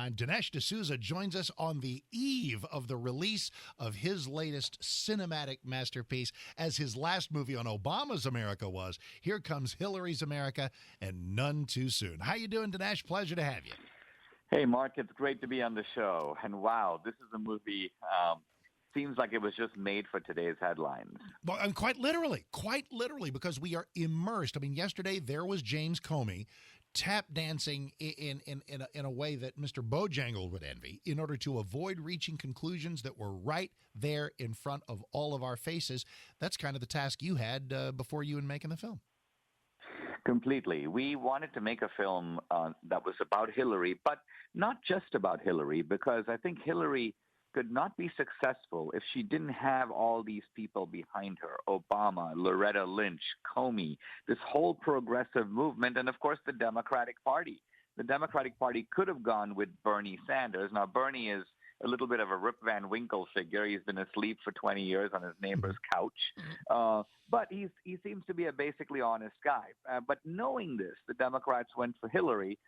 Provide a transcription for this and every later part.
And Dinesh D'Souza joins us on the eve of the release of his latest cinematic masterpiece, as his last movie on Obama's America was Here Comes Hillary's America, and none too soon. How you doing, Dinesh? Pleasure to have you. Hey, Mark, it's great to be on the show. And wow, this is a movie, seems like it was just made for today's headlines. Well, and quite literally, because we are immersed. I mean, yesterday there was James Comey tap dancing in a way that Mr. Bojangle would envy in order to avoid reaching conclusions that were right there in front of all of our faces. That's kind of the task you had before you in making the film. Completely. We wanted to make a film that was about Hillary, but not just about Hillary, because I think Hillary could not be successful if she didn't have all these people behind her. Obama, Loretta Lynch, Comey, this whole progressive movement, and of course the Democratic Party. The Democratic Party could have gone with Bernie Sanders. Now, Bernie is a little bit of a Rip Van Winkle figure. He's been asleep for 20 years on his neighbor's couch. But he seems to be a basically honest guy. But knowing this, the Democrats went for Hillary.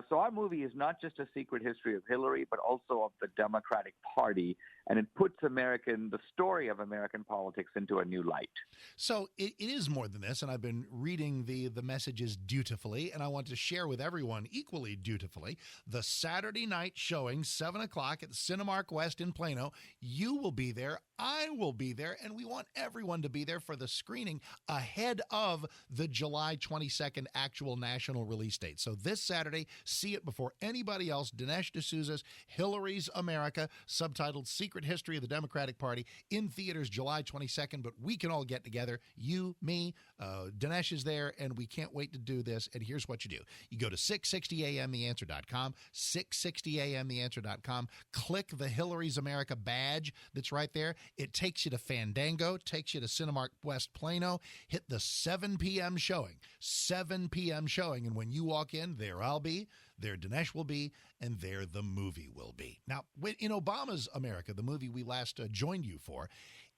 So our movie is not just a secret history of Hillary, but also of the Democratic Party, and it puts the story of American politics into a new light. So it is more than this, and I've been reading the messages dutifully, and I want to share with everyone equally dutifully the Saturday night showing, 7 o'clock at the Cinemark West in Plano. You will be there. I will be there, and we want everyone to be there for the screening ahead of the July 22nd actual national release date. So this Saturday, see it before anybody else. Dinesh D'Souza's Hillary's America, subtitled Secret History of the Democratic Party, in theaters July 22nd. But we can all get together, you, me, Dinesh is there, and we can't wait to do this. And here's what you do. You go to 660amtheanswer.com, 660amtheanswer.com, click the Hillary's America badge that's right there. It takes you to Fandango, takes you to Cinemark West Plano, hit the 7 p.m. showing, and when you walk in, there I'll be, there Dinesh will be, and there the movie will be. Now, in Obama's America, the movie we last joined you for,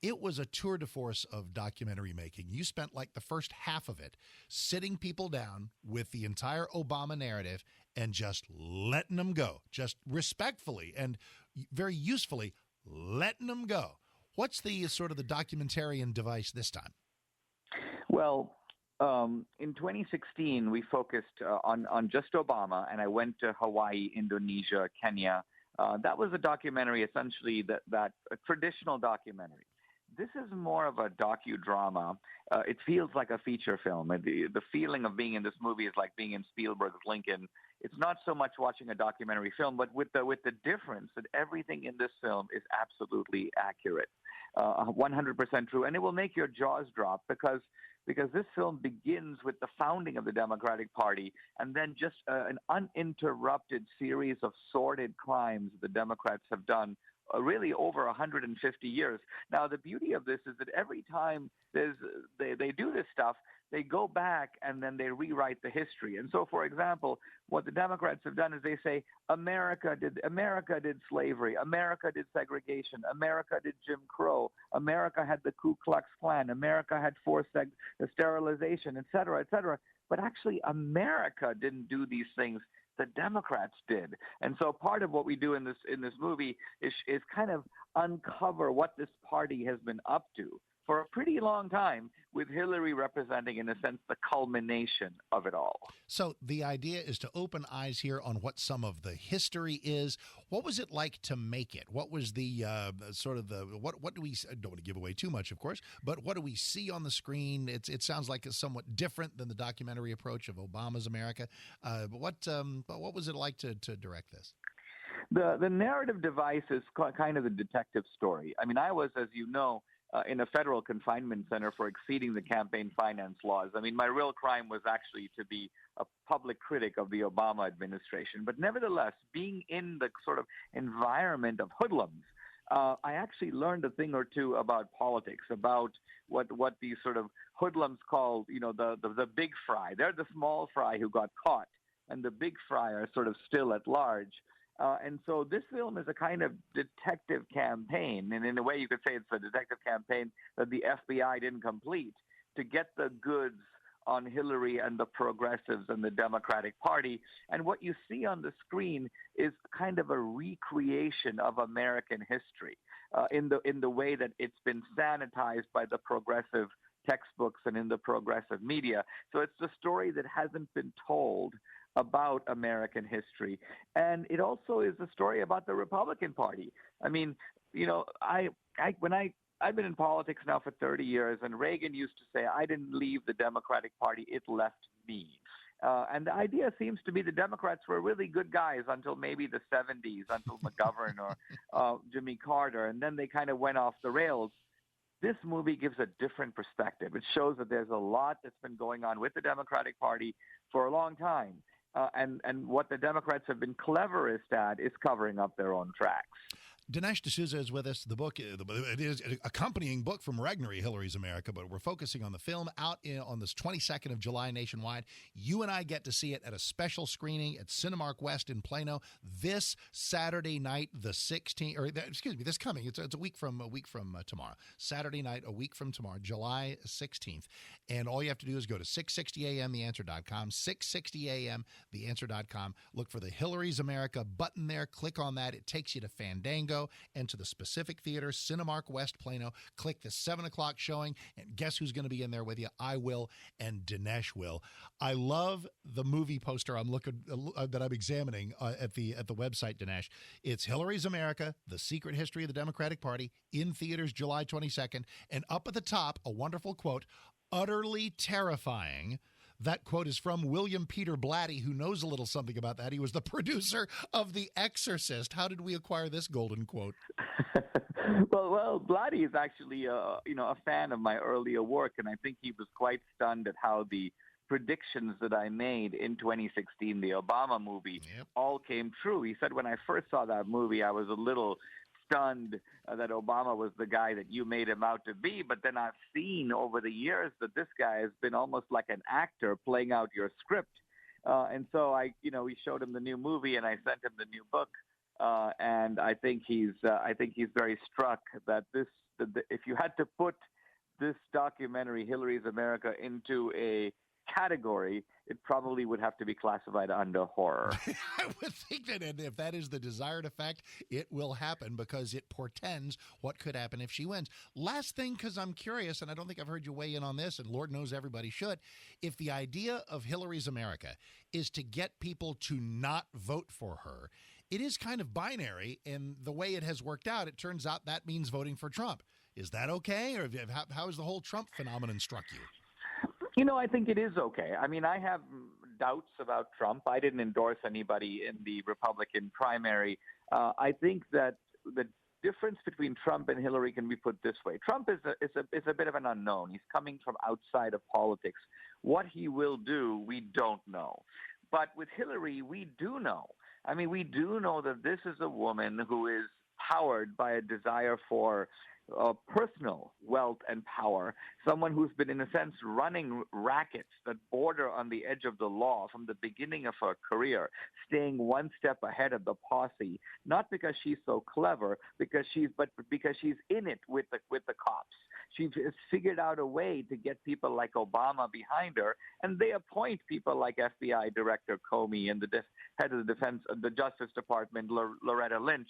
it was a tour de force of documentary making. You spent like the first half of it sitting people down with the entire Obama narrative and just letting them go, just respectfully and very usefully letting them go. What's the sort of the documentarian device this time? Well, in 2016, we focused on just Obama, and I went to Hawaii, Indonesia, Kenya. That was a documentary, essentially that a traditional documentary. This is more of a docudrama. It feels like a feature film. The feeling of being in this movie is like being in Spielberg's Lincoln. It's not so much watching a documentary film, but with the difference that everything in this film is absolutely accurate, 100% true, and it will make your jaws drop because this film begins with the founding of the Democratic Party and then just an uninterrupted series of sordid crimes the Democrats have done really over 150 years. Now, the beauty of this is that every time they do this stuff, they go back and then they rewrite the history. And so, for example, what the Democrats have done is they say, America did slavery, America did segregation, America did Jim Crow, America had the Ku Klux Klan, America had forced sterilization, et cetera, et cetera. But actually, America didn't do these things. The Democrats did. And so part of what we do in this movie is kind of uncover what this party has been up to for a pretty long time, with Hillary representing, in a sense, the culmination of it all. So the idea is to open eyes here on what some of the history is. What was it like to make it? What was the what do we, I don't want to give away too much, of course, but what do we see on the screen? It sounds like it's somewhat different than the documentary approach of Obama's America. But what was it like to direct this? The narrative device is kind of the detective story. I mean, I was, as you know, in a federal confinement center for exceeding the campaign finance laws. I mean, my real crime was actually to be a public critic of the Obama administration. But nevertheless, being in the sort of environment of hoodlums, I actually learned a thing or two about politics, about what these sort of hoodlums call, the big fry. They're the small fry who got caught, and the big fry are sort of still at large. And so this film is a kind of detective campaign, and in a way you could say it's a detective campaign that the FBI didn't complete to get the goods on Hillary and the progressives and the Democratic Party. And what you see on the screen is kind of a recreation of American history in the way that it's been sanitized by the progressive textbooks and in the progressive media. So it's the story that hasn't been told about American history. And it also is a story about the Republican Party. I mean, you know, I've been in politics now for 30 years, and Reagan used to say, I didn't leave the Democratic Party, it left me. And the idea seems to be the Democrats were really good guys until maybe the 70s, until McGovern or Jimmy Carter, and then they kind of went off the rails. This movie gives a different perspective. It shows that there's a lot that's been going on with the Democratic Party for a long time. And what the Democrats have been cleverest at is covering up their own tracks. Dinesh D'Souza is with us. The book, it is an accompanying book from Regnery, Hillary's America, but we're focusing on the film out on this 22nd of July nationwide. You and I get to see it at a special screening at Cinemark West in Plano this Saturday night, the 16th, or excuse me, this coming. It's a week from tomorrow. Saturday night, a week from tomorrow, July 16th. And all you have to do is go to 660amtheanswer.com, 660amtheanswer.com. Look for the Hillary's America button there. Click on that. It takes you to Fandango and to the specific theater, Cinemark West Plano. Click the 7 o'clock showing, and guess who's going to be in there with you? I will, and Dinesh will. I love the movie poster that I'm examining at the website, Dinesh. It's Hillary's America, The Secret History of the Democratic Party, in theaters July 22nd, and up at the top, a wonderful quote, utterly terrifying. That quote is from William Peter Blatty, who knows a little something about that. He was the producer of The Exorcist. How did we acquire this golden quote? Well, Blatty is actually a fan of my earlier work, and I think he was quite stunned at how the predictions that I made in 2016, the Obama movie, all came true. He said when I first saw that movie, I was a little stunned that Obama was the guy that you made him out to be. But then I've seen over the years that this guy has been almost like an actor playing out your script. And so we showed him the new movie and I sent him the new book. And I think he's very struck that if you had to put this documentary, Hillary's America, into a category, it probably would have to be classified under horror. I would think that, and if that is the desired effect, it will happen because it portends what could happen if she wins. Last thing, because I'm curious, and I don't think I've heard you weigh in on this, and Lord knows everybody should, if the idea of Hillary's America is to get people to not vote for her, it is kind of binary, and the way it has worked out, it turns out that means voting for Trump. Is that okay, or how has the whole Trump phenomenon struck you? I think it is okay. I mean, I have doubts about Trump. I didn't endorse anybody in the Republican primary. I think that the difference between Trump and Hillary can be put this way. Trump is a bit of an unknown. He's coming from outside of politics. What he will do, we don't know. But with Hillary, we do know. I mean, we do know that this is a woman who is powered by a desire for personal wealth and power, someone who's been, in a sense, running rackets that border on the edge of the law from the beginning of her career, staying one step ahead of the posse, not because she's so clever, but because she's in it with the cops. She's figured out a way to get people like Obama behind her, and they appoint people like FBI Director Comey and the head of the Justice Department, Loretta Lynch.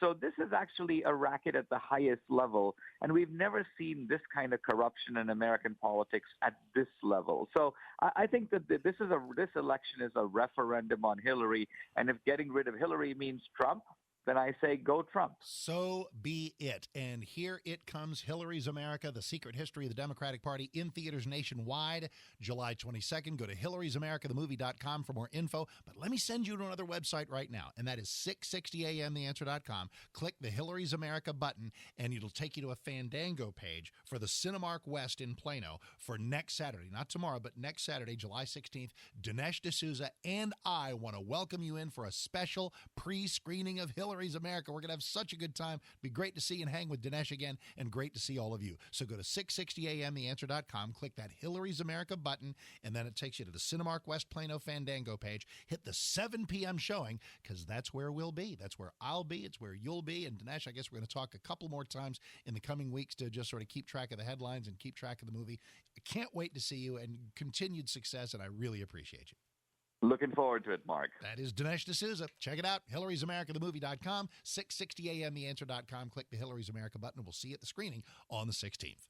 So this is actually a racket at the highest level, and we've never seen this kind of corruption in American politics at this level. So I think that this election is a referendum on Hillary, and if getting rid of Hillary means Trump, then I say go Trump. So be it. And here it comes, Hillary's America, The Secret History of the Democratic Party, in theaters nationwide, July 22nd. Go to Hillary'sAmericaTheMovie.com for more info. But let me send you to another website right now, and that is 660amtheanswer.com. Click the Hillary's America button, and it'll take you to a Fandango page for the Cinemark West in Plano for next Saturday. Not tomorrow, but next Saturday, July 16th. Dinesh D'Souza and I want to welcome you in for a special pre-screening of Hillary. Hillary's America. We're going to have such a good time. It'd be great to see and hang with Dinesh again, and great to see all of you. So go to 660amtheanswer.com, click that Hillary's America button, and then it takes you to the Cinemark West Plano Fandango page. Hit the 7 p.m. showing, because that's where we'll be. That's where I'll be. It's where you'll be. And Dinesh, I guess we're going to talk a couple more times in the coming weeks to just sort of keep track of the headlines and keep track of the movie. I can't wait to see you, and continued success, and I really appreciate you. Looking forward to it, Mark. That is Dinesh D'Souza. Check it out, Hillary'sAmericaTheMovie.com, 660amtheanswer.com. Click the Hillary's America button, and we'll see you at the screening on the 16th.